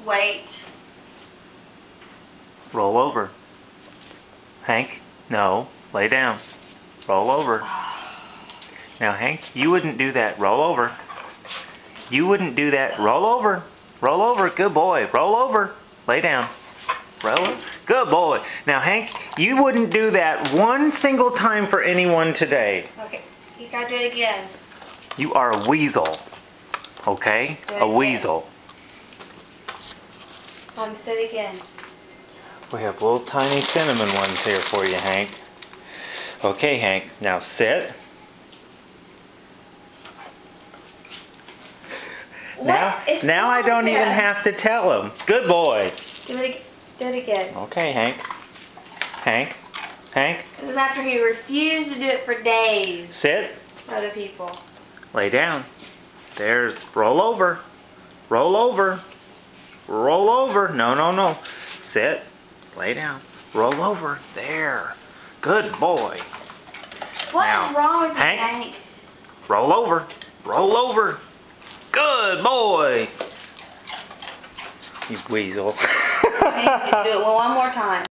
Wait. Roll over. Hank, no. Lay down. Roll over. Now, Hank, you wouldn't do that. Roll over. You wouldn't do that. Roll over. Roll over. Good boy. Roll over. Lay down. Roll over. Good boy. Now, Hank, you wouldn't do that one single time for anyone today. Okay, you gotta do it again. You are a weasel. Okay? A weasel. Mom, say it again. We have little tiny cinnamon ones here for you, Hank. Okay, Hank. Now sit. Now I don't even have to tell him. Good boy. Do it again. Okay, Hank. Hank. Hank. This is after he refused to do it for days. Sit. For other people. Lay down. There's roll over. Roll over. Roll over. No, no, no. Sit. Lay down. Roll over. There. Good boy. What is wrong with you, Hank? Hank? Roll over. Roll over. Good boy. You weasel. I need to do it one more time.